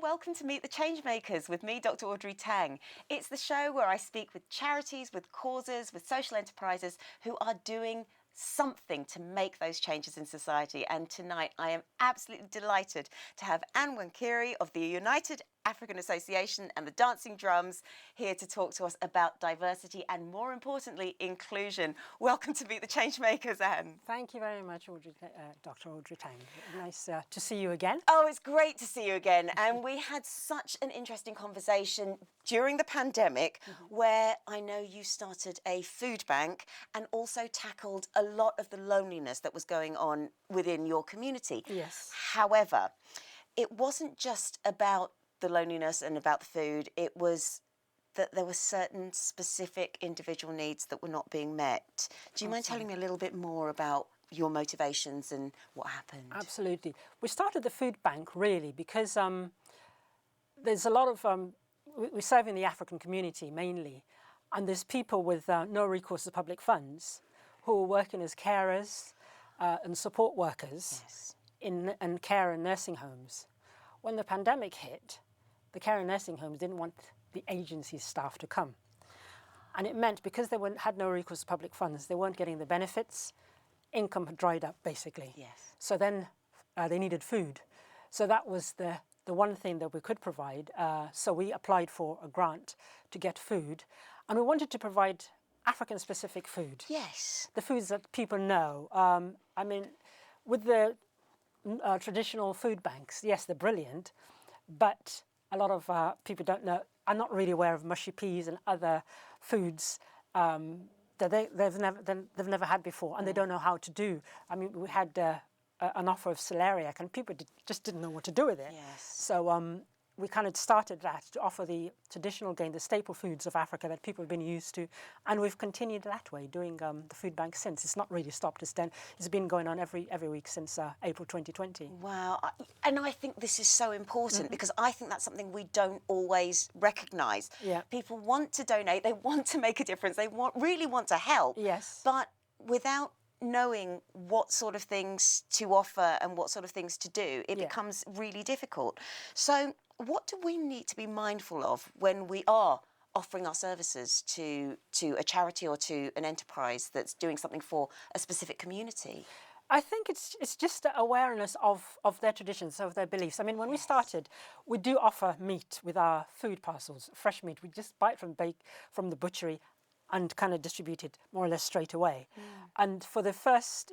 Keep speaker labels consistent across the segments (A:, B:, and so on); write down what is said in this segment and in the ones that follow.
A: welcome to Meet the Changemakers with me, Dr. Audrey Tang. It's the show where I speak with charities, with causes, with social enterprises who are doing something to make those changes in society. And tonight I am absolutely delighted to have Anne Wankiri of the United African Association and the Dancing Drums here to talk to us about diversity and, more importantly, inclusion. Welcome to Meet the Changemakers, Anne.
B: Thank you very much, Dr. Audrey Tang. Nice to see you again.
A: Oh, it's great to see you again. And we had such an interesting conversation during the pandemic where I know you started a food bank and also tackled a lot of the loneliness that was going on within your community.
B: Yes.
A: However, it wasn't just about the loneliness and about the food. It was that there were certain specific individual needs that were not being met. Do you mind telling me a little bit more about your motivations and what happened?
B: Absolutely. We started the food bank really because there's a lot of, we're serving the African community mainly, and there's people with no recourse to public funds who are working as carers and support workers in care and nursing homes. When the pandemic hit, the care and nursing homes didn't want the agency staff to come. And it meant because they had no recourse to public funds, they weren't getting the benefits, income had dried up basically.
A: Yes.
B: So then they needed food. So that was the one thing that we could provide. So we applied for a grant to get food. And we wanted to provide African-specific food.
A: Yes.
B: The foods that people know. I mean, with the traditional food banks, yes, they're brilliant, but a lot of people are not really aware of mushy peas and other foods that they've never had before, and they don't know how to do. I mean, we had an offer of celeriac, and people just didn't know what to do with it.
A: Yes.
B: So we kind of started that to offer the traditional the staple foods of Africa that people have been used to, and we've continued that way, doing the food bank since. It's not really stopped. It's been going on every week since April 2020.
A: Wow, and I think this is so important because I think that's something we don't always recognise.
B: Yeah.
A: People want to donate, they want to make a difference, they really want to help.
B: Yes.
A: But without knowing what sort of things to offer and what sort of things to do, it becomes really difficult. So what do we need to be mindful of when we are offering our services to a charity or to an enterprise that's doing something for a specific community?
B: I think it's just the awareness of their traditions, of their beliefs. I mean, when we started, we do offer meat with our food parcels, fresh meat. We just buy it from the butchery and kind of distribute it more or less straight away. And for the first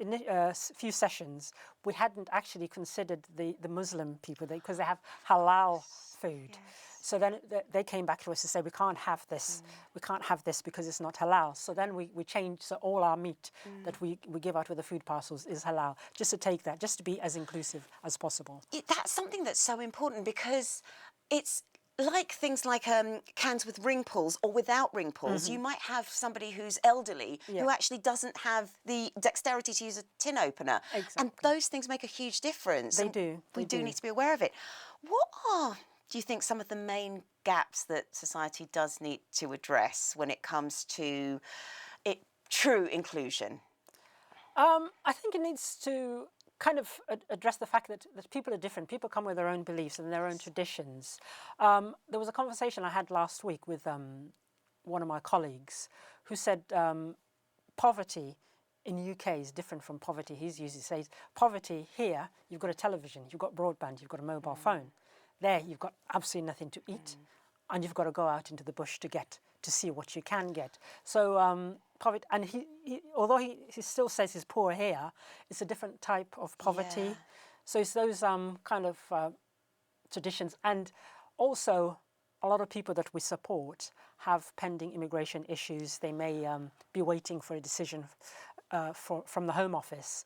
B: few sessions, we hadn't actually considered the Muslim people because they have halal food. Yes. So then they came back to us to say, we can't have this. We can't have this because it's not halal. So then we changed, so all our meat that we give out with the food parcels is halal, just to take that, just to be as inclusive as possible.
A: That's something that's so important because it's like things like cans with ring pulls or without ring pulls. You might have somebody who's elderly who actually doesn't have the dexterity to use a tin opener.
B: Exactly.
A: And those things make a huge difference.
B: They do.
A: We do need to be aware of it. What are, do you think, some of the main gaps that society does need to address when it comes to true inclusion?
B: I think it needs to kind of address the fact that people are different. People come with their own beliefs and their own traditions. There was a conversation I had last week with one of my colleagues who said poverty in the UK is different from poverty. He usually says, poverty here, you've got a television, you've got broadband, you've got a mobile phone. There, you've got absolutely nothing to eat, and you've got to go out into the bush to see what you can get. So poverty, and although he still says he's poor here, it's a different type of poverty.
A: Yeah.
B: So it's those kind of traditions, and also a lot of people that we support have pending immigration issues. They may be waiting for a decision from the Home Office.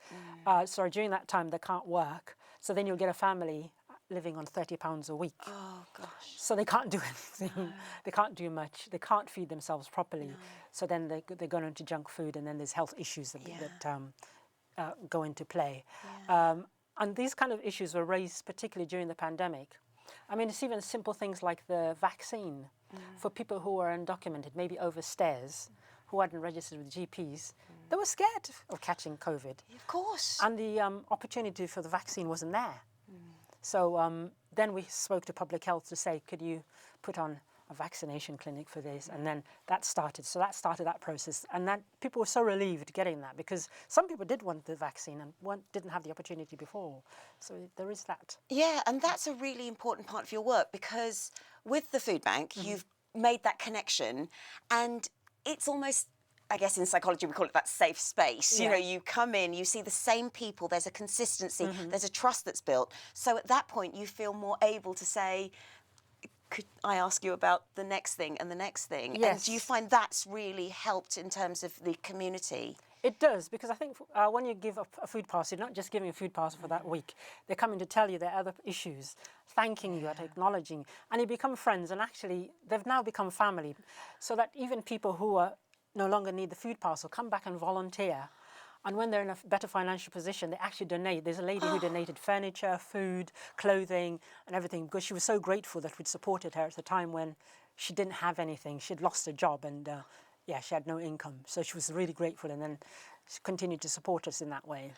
B: So during that time they can't work. So then you'll get a family living on £30 a week.
A: Oh, gosh.
B: So they can't do anything. No. They can't do much. They can't feed themselves properly. No. So then they go into junk food, and then there's health issues that go into play. Yeah. And these kind of issues were raised particularly during the pandemic. I mean, it's even simple things like the vaccine for people who are undocumented, maybe overstairs, who hadn't registered with GPs. They were scared of catching COVID.
A: Of course.
B: And the opportunity for the vaccine wasn't there. So then we spoke to public health to say, could you put on a vaccination clinic for this? And then that started. So that started that process. And that people were so relieved getting that, because some people did want the vaccine and didn't have the opportunity before. So there is that.
A: Yeah, and that's a really important part of your work, because with the food bank, you've made that connection, and it's almost, I guess in psychology we call it that safe space. You know, you come in, you see the same people, there's a consistency, there's a trust that's built. So at that point you feel more able to say, could I ask you about the next thing and the next thing?
B: Yes.
A: And do you find that's really helped in terms of the community?
B: It does, because I think when you give a food pass, you're not just giving a food pass for that week. They're coming to tell you their other issues, thanking you, acknowledging, and you become friends. And actually, they've now become family, so that even people who are no longer need the food parcel come back and volunteer. And when they're in a better financial position, they actually donate. There's a lady who donated furniture, food, clothing, and everything, because she was so grateful that we'd supported her at a time when she didn't have anything. She'd lost her job, and she had no income. So she was really grateful, and then she continued to support us in that way.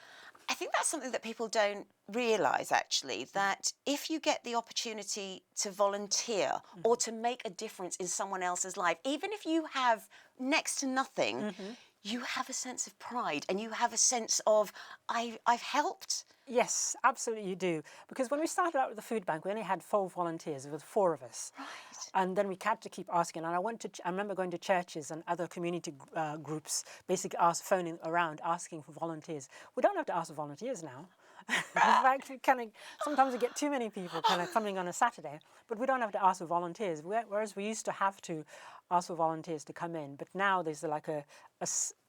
A: I think that's something that people don't realise, actually, that if you get the opportunity to volunteer or to make a difference in someone else's life, even if you have next to nothing, you have a sense of pride and you have a sense of, I've helped.
B: Yes, absolutely you do. Because when we started out with the food bank, we only had 4 volunteers. There was 4 of us.
A: Right.
B: And then we had to keep asking. And I remember going to churches and other community groups, basically phoning around, asking for volunteers. We don't have to ask for volunteers now. In fact, sometimes we get too many people coming on a Saturday, but we don't have to ask for volunteers. Whereas we used to have to ask for volunteers to come in, but now there's like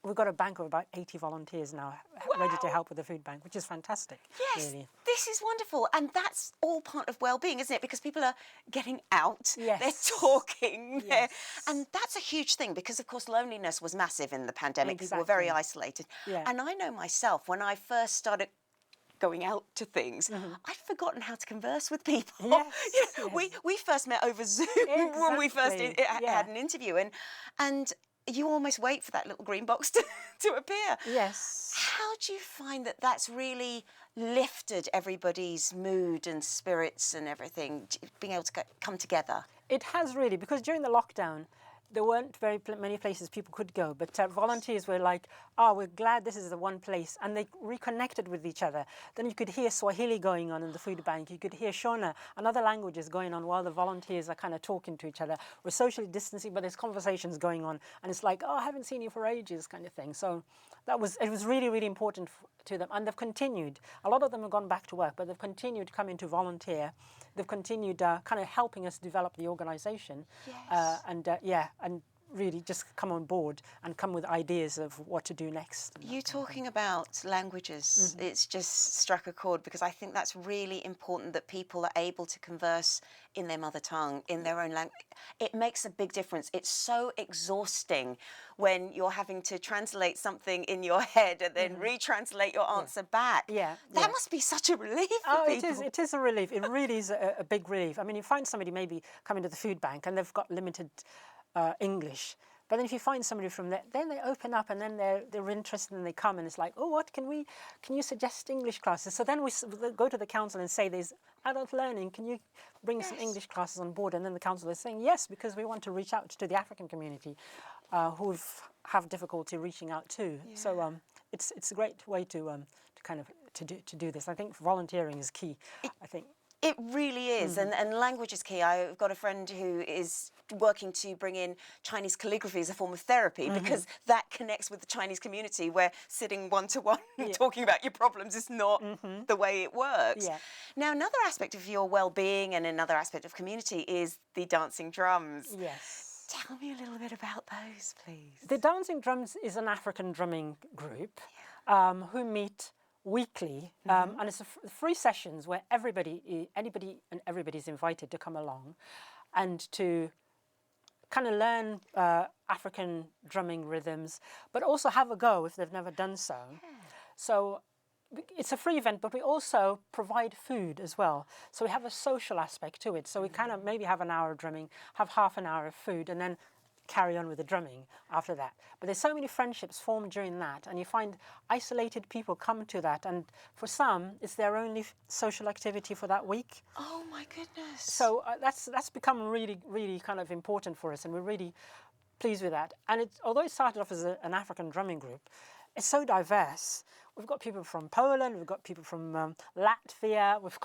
B: we've got a bank of about 80 volunteers now ready to help with the food bank, which is fantastic.
A: Yes,
B: really.
A: this is wonderful. And that's all part of well-being, isn't it? Because people are getting out,
B: Yes.
A: they're talking,
B: Yes.
A: and that's a huge thing, because of course loneliness was massive in the pandemic. People were
B: Exactly.
A: very isolated.
B: Yeah.
A: And I know myself, when I first started going out to things, I'd forgotten how to converse with people.
B: Yes,
A: You know,
B: yes.
A: we first met over Zoom when we first
B: Exactly,
A: had an interview, and you almost wait for that little green box to appear.
B: Yes.
A: How do you find that that's really lifted everybody's mood and spirits and everything, being able to come together?
B: It has really, because during the lockdown, there weren't many places people could go, but volunteers were like, oh, we're glad this is the one place, and they reconnected with each other. Then you could hear Swahili going on in the food bank, you could hear Shona and other languages going on while the volunteers are kind of talking to each other. We're socially distancing, but there's conversations going on, and it's like, oh, I haven't seen you for ages, kind of thing. So it was really, really important to them, and they've continued. A lot of them have gone back to work, but they've continued to come in to volunteer. They've continued kind of helping us develop the organisation.
A: Yes.
B: And really just come on board and come with ideas of what to do next.
A: You talking about languages, it's just struck a chord, because I think that's really important, that people are able to converse in their mother tongue, in their own language. It makes a big difference. It's so exhausting when you're having to translate something in your head and then retranslate your answer back.
B: Yeah,
A: That
B: yeah.
A: must be such a relief for
B: Oh,
A: people.
B: it is a relief. It really is a big relief. I mean, you find somebody maybe coming to the food bank and they've got limited English. But then if you find somebody from there, then they open up and then they're interested and they come and it's like, oh, what can you suggest English classes? So then we go to the council and say there's adult learning, can you bring some English classes on board? And then the council is saying yes, because we want to reach out to the African community who have difficulty reaching out too.
A: Yeah.
B: So it's a great way to do this. I think volunteering is key. I think.
A: It really is, and language is key. I've got a friend who is working to bring in Chinese calligraphy as a form of therapy, because that connects with the Chinese community, where sitting one-to-one and talking about your problems is not the way it works.
B: Yeah.
A: Now, another aspect of your well-being and another aspect of community is the dancing drums.
B: Yes.
A: Tell me a little bit about those, please.
B: The Dancing Drums is an African drumming group who meet weekly, and it's free sessions where anybody and everybody's invited to come along and to kind of learn African drumming rhythms, but also have a go if they've never done so. Yeah. So it's a free event, but we also provide food as well. So we have a social aspect to it. So we kind of maybe have an hour of drumming, have half an hour of food, and then carry on with the drumming after that. But there's so many friendships formed during that, and you find isolated people come to that, and for some, it's their only social activity for that week.
A: Oh my goodness.
B: So that's become really, really kind of important for us, and we're really pleased with that. And although it started off as an African drumming group, it's so diverse. We've got people from Poland, we've got people from Latvia, we've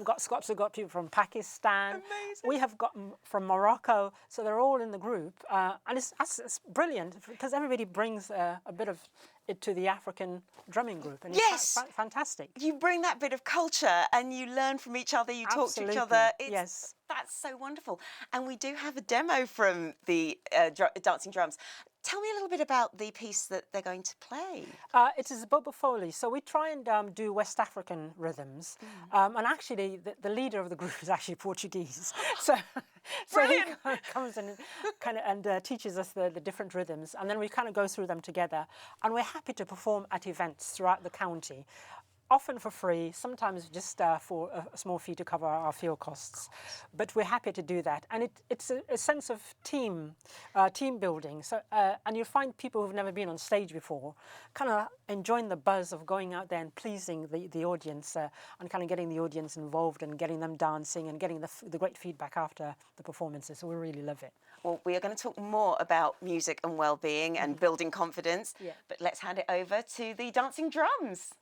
B: got Scots, we've got people from Pakistan.
A: Amazing.
B: We have got from Morocco, so they're all in the group. And it's brilliant because everybody brings a bit of it to the African drumming group. And
A: Yes.
B: It's fantastic.
A: You bring that bit of culture and you learn from each other, you talk to each
B: Absolutely.
A: other.
B: Yes.
A: That's so wonderful. And we do have a demo from the Dancing Drums. Tell me a little bit about the piece that they're going to play.
B: It is Bobo Foley. So we try and do West African rhythms. And actually, the leader of the group is actually Portuguese. So he comes and teaches us the different rhythms. And then we kind of go through them together. And we're happy to perform at events throughout the county. Often for free, sometimes just for a small fee to cover our fuel costs. But we're happy to do that. And it's a sense of team building. So, and you'll find people who've never been on stage before kind of enjoying the buzz of going out there and pleasing the audience and kind of getting the audience involved and getting them dancing and getting the great feedback after the performances. So we really love it.
A: Well, we are going to talk more about music and well-being and building confidence.
B: Yeah.
A: But let's hand it over to the Dancing Drums.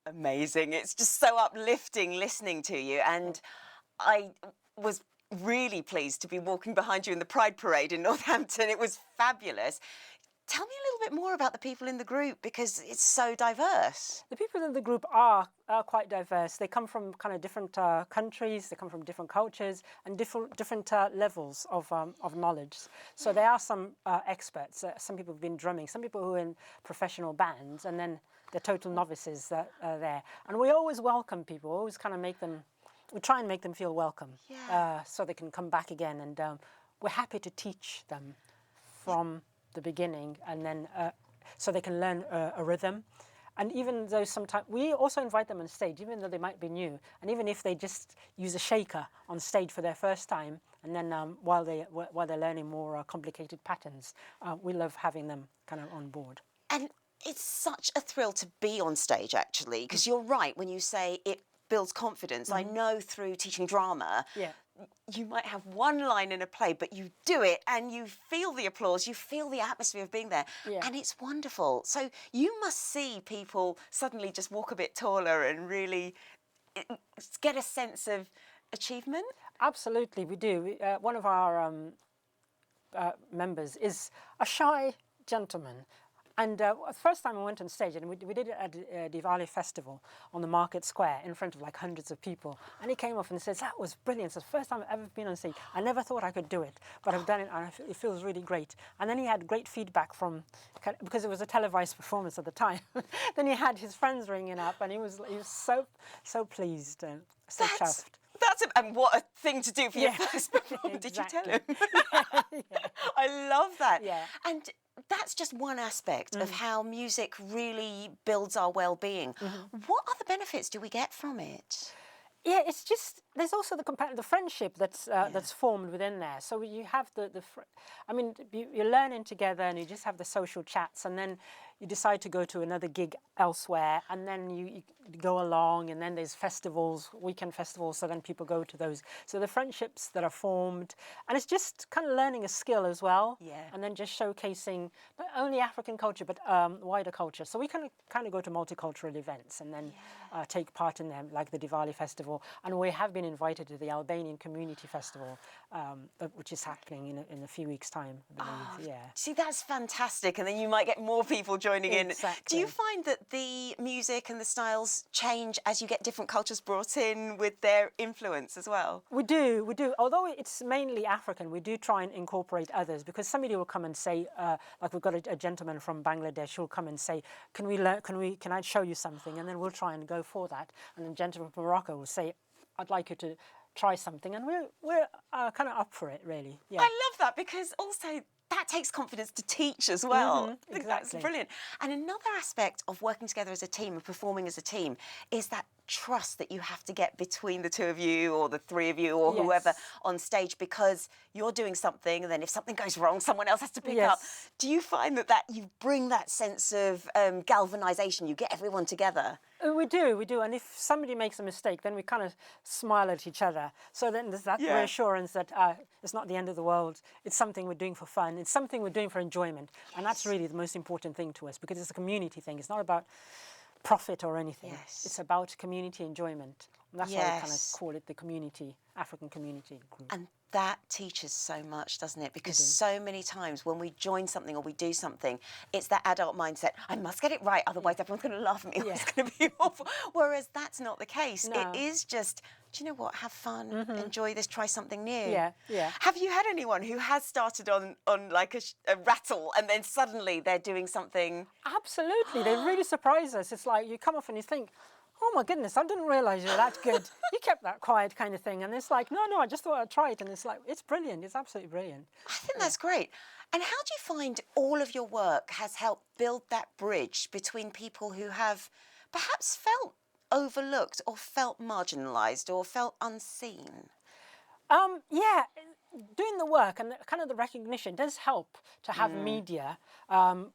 A: Amazing. It's just so uplifting listening to you. And I was really pleased to be walking behind you in the Pride Parade in Northampton. It was fabulous. Tell me a little bit more about the people in the group because it's so diverse.
B: The people in the group are quite diverse. They come from kind of different countries, they come from different cultures and different levels of knowledge. So there are some experts, some people who've been drumming, some people who are in professional bands, and then the total novices that are there. And we always welcome people, always kind of we try and make them feel welcome, so they can come back again. And we're happy to teach them from the beginning and then so they can learn a rhythm. And even though sometimes we also invite them on stage, even though they might be new, and even if they just use a shaker on stage for their first time, and then while they're learning more complicated patterns, we love having them kind of on board.
A: And it's such a thrill to be on stage, actually, because you're right when you say it builds confidence. I know through teaching drama,
B: Yeah.
A: you might have one line in a play, but you do it and you feel the applause, you feel the atmosphere of being there,
B: Yeah.
A: and it's wonderful. So you must see people suddenly just walk a bit taller and really get a sense of achievement.
B: Absolutely, we do. One of our members is a shy gentleman. And the first time I went on stage, and we did it at Diwali festival on the market square in front of like hundreds of people. And he came off and says, "That was brilliant. It's the first time I've ever been on stage. I never thought I could do it, but I've done it, and it feels really great." And then he had great feedback from, because it was a televised performance at the time. Then he had his friends ringing up, and he was so pleased and so chuffed.
A: And what a thing to do for your
B: Yeah.
A: first performance. Did you tell him?
B: Yeah.
A: I love that.
B: Yeah.
A: And that's just one aspect of how music really builds our well-being. What other benefits do we get from it?
B: Yeah, it's just there's also the friendship that's formed within there. So you have you're learning together, and you just have the social chats, and then you decide to go to another gig elsewhere, and then you go along, and then there's festivals, weekend festivals, so then people go to those. So the friendships that are formed, and it's just kind of learning a skill as well, and then just showcasing not only African culture but wider culture. So we kind of go to multicultural events, and then take part in them, like the Diwali festival, and we have been invited to the Albanian Community Festival, which is happening in a few weeks' time, I believe. Yeah.
A: See, that's fantastic, and then you might get more people joining in.
B: Exactly.
A: Do you find that the music and the styles change as you get different cultures brought in with their influence as well?
B: We do. Although it's mainly African, we do try and incorporate others, because somebody will come and say, like we've got a gentleman from Bangladesh who'll come and say, can I show you something? And then we'll try and go for that. And then a gentleman from Morocco will say, I'd like you to try something, and we're kind of up for it, really. Yeah.
A: I love that, because also that takes confidence to teach as well. I think that's
B: exactly.
A: brilliant. And another aspect of working together as a team and performing as a team is that trust that you have to get between the two of you or the three of you or whoever on stage, because you're doing something, and then if something goes wrong, someone else has to pick up. Do you find that you bring that sense of galvanisation, you get everyone together?
B: We do. And if somebody makes a mistake, then we kind of smile at each other. So then there's that reassurance that it's not the end of the world. It's something we're doing for fun. It's something we're doing for enjoyment. And that's really the most important thing to us, because it's a community thing. It's not about profit or anything. It's about community enjoyment. And that's why we kind of call it the African community group.
A: And that teaches so much, doesn't it? Because so many times when we join something or we do something, it's that adult mindset, I must get it right, otherwise everyone's going to laugh at me, or it's going to be awful. Whereas that's not the case.
B: No.
A: It is just, do you know what, have fun, enjoy this, try something new.
B: Yeah.
A: Have you had anyone who has started on like a rattle, and then suddenly they're doing something?
B: Absolutely. They really surprise us. It's like you come off and you think, oh my goodness, I didn't realise you're that good. You kept that quiet, kind of thing. And it's like, no, I just thought I'd try it. And it's like, it's brilliant. It's absolutely brilliant.
A: I think that's great. And how do you find all of your work has helped build that bridge between people who have perhaps felt overlooked or felt marginalised or felt unseen?
B: Doing the work and kind of the recognition does help to have media.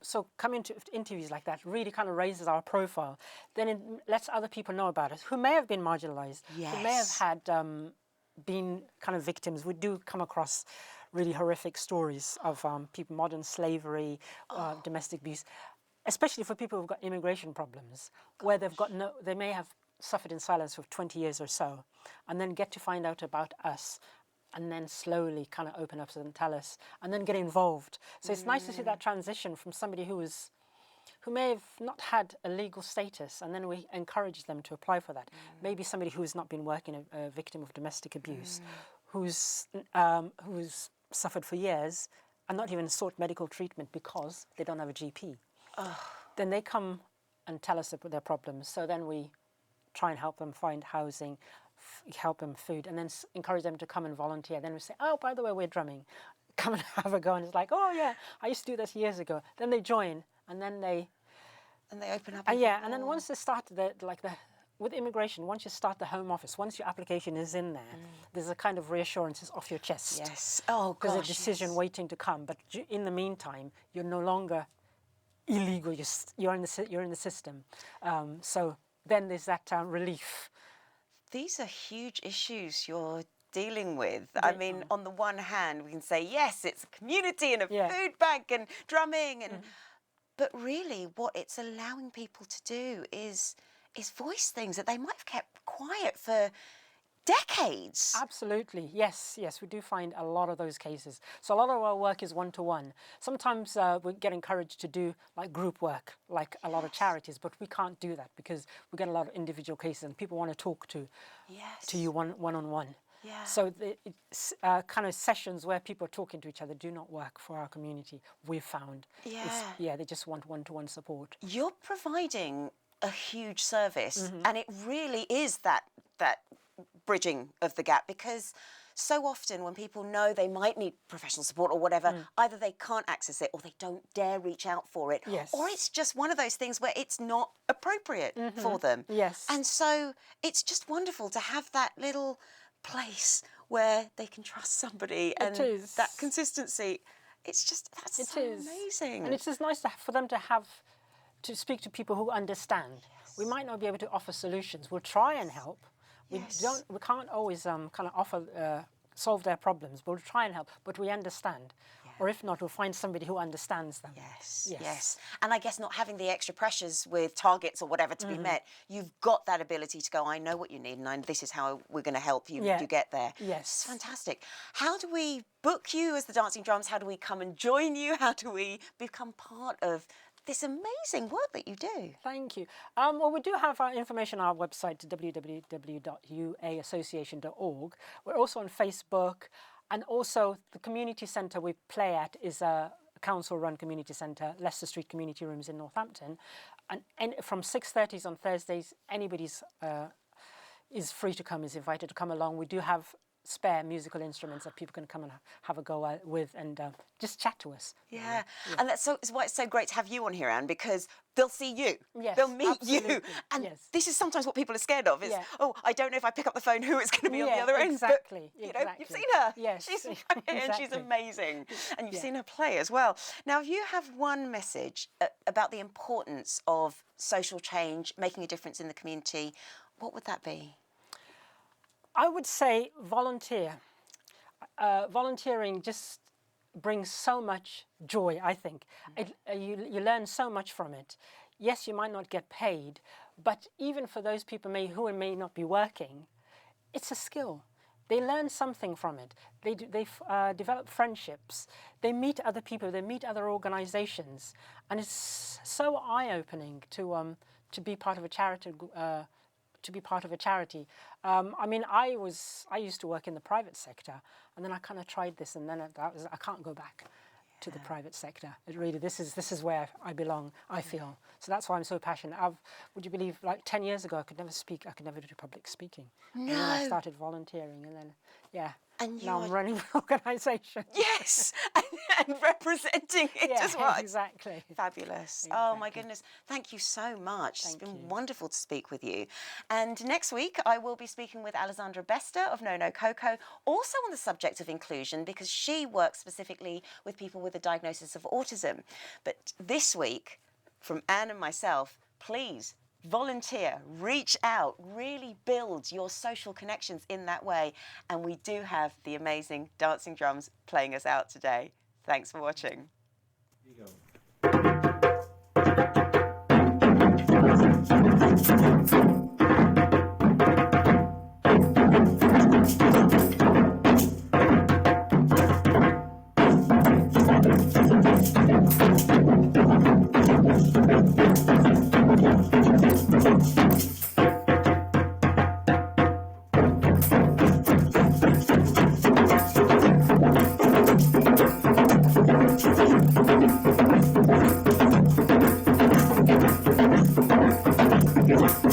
B: So coming to interviews like that really kind of raises our profile. Then it lets other people know about us who may have been marginalised, who may have had been kind of victims. We do come across really horrific stories of people, modern slavery, domestic abuse, especially for people who've got immigration problems, where they may have suffered in silence for 20 years or so, and then get to find out about us, and then slowly kind of open up and tell us, and then get involved. So it's nice to see that transition from somebody who may have not had a legal status, and then we encourage them to apply for that. Maybe somebody who's not been working, a victim of domestic abuse, who's suffered for years and not even sought medical treatment because they don't have a GP. Then they come and tell us their problems. So then we try and help them find housing, help them food, and then encourage them to come and volunteer. Then we say, oh, by the way, we're drumming. Come and have a go. And it's like, oh, yeah, I used to do this years ago. Then they join, and then they
A: open up.
B: and then once they start with immigration, once you start the Home Office, once your application is in there, there's a kind of reassurance it's off your chest.
A: Yes. Oh, gosh.
B: There's a decision waiting to come, but in the meantime, you're no longer illegal. You're in the system. So then there's that relief.
A: These are huge issues you're dealing with. I mean, on the one hand, we can say, yes, it's a community and a food bank and drumming, but really what it's allowing people to do is voice things that they might have kept quiet for decades.
B: Absolutely, yes, we do find a lot of those cases. So a lot of our work is one-to-one. Sometimes we get encouraged to do like group work, like a lot of charities, but we can't do that because we get a lot of individual cases and people want to talk to you one-on-one.
A: Yeah.
B: So it's kind of sessions where people are talking to each other do not work for our community, we've found. They just want one-to-one support.
A: You're providing a huge service, and it really is that bridging of the gap, because so often when people know they might need professional support or whatever, either they can't access it or they don't dare reach out for it, or it's just one of those things where it's not appropriate for them.
B: Yes.
A: And so it's just wonderful to have that little place where they can trust somebody, and that consistency. It's just, that's so amazing.
B: And it's just nice for them to speak to people who understand. Yes. We might not be able to offer solutions. We'll try and help. We can't always kind of offer solve their problems, but we'll try and help. But we understand. Or if not, we'll find somebody who understands them.
A: Yes. And I guess not having the extra pressures with targets or whatever to be met, you've got that ability to go, I know what you need, and this is how we're going to help you to get there.
B: Yes.
A: It's fantastic. How do we book you as the Dancing Drums? How do we come and join you? How do we become part of this amazing work that you do?
B: Thank you. Well, we do have our information on our website, www.uaassociation.org. We're also on Facebook. And also, the community centre we play at is a council-run community centre, Leicester Street Community Rooms in Northampton. And from 6:30 on Thursdays, anybody's is free to come, is invited to come along. We do have spare musical instruments that people can come and have a go with and just chat to us.
A: Yeah. And that's why it's so great to have you on here, Anne, because they'll see you.
B: Yes,
A: they'll meet
B: absolutely.
A: you. And this is sometimes what people are scared of is, I don't know if I pick up the phone who it's going to be on the other end.
B: Exactly.
A: But, you know, you've seen her.
B: Yes.
A: She's and she's amazing. And you've seen her play as well. Now, if you have one message about the importance of social change, making a difference in the community, what would that be?
B: I would say volunteer. Volunteering just brings so much joy, I think. You learn so much from it. Yes, you might not get paid, but even for those people who may not be working, it's a skill. They learn something from it. They develop friendships. They meet other people. They meet other organisations, and it's so eye-opening to be part of a charity. I mean, I used to work in the private sector, and then I kind of tried this, and then I can't go back to the private sector. This is where I belong, I feel. So that's why I'm so passionate. Would you believe, like 10 years ago, I could never speak. I could never do public speaking.
A: No.
B: And then I started volunteering, and then
A: and
B: now I'm running an organisation.
A: Yes, and representing it as well.
B: Exactly.
A: Fabulous. Exactly. Oh my goodness. Thank you so much. It's been wonderful to speak with you. And next week I will be speaking with Alessandra Bester of No No Coco, also on the subject of inclusion, because she works specifically with people with a diagnosis of autism. But this week, from Anne and myself, please volunteer, reach out, really build your social connections in that way. And we do have the amazing Dancing Drums playing us out today. Thanks for watching.
C: Here you go.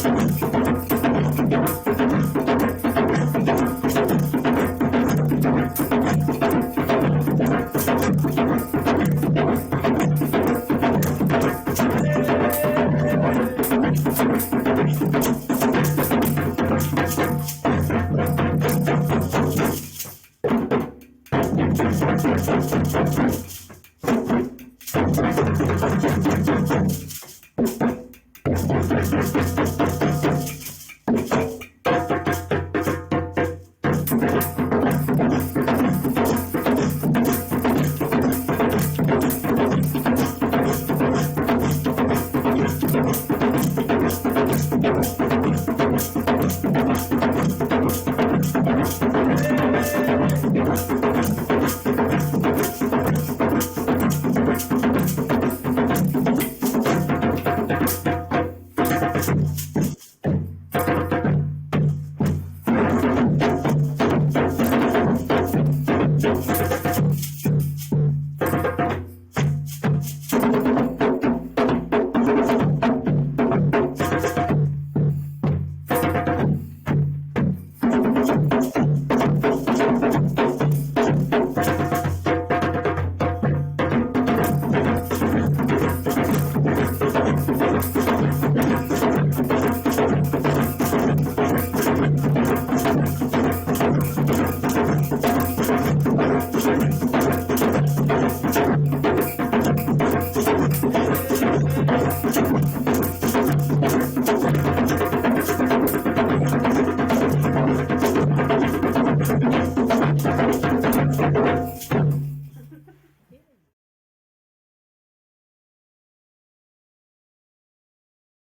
C: Thank you.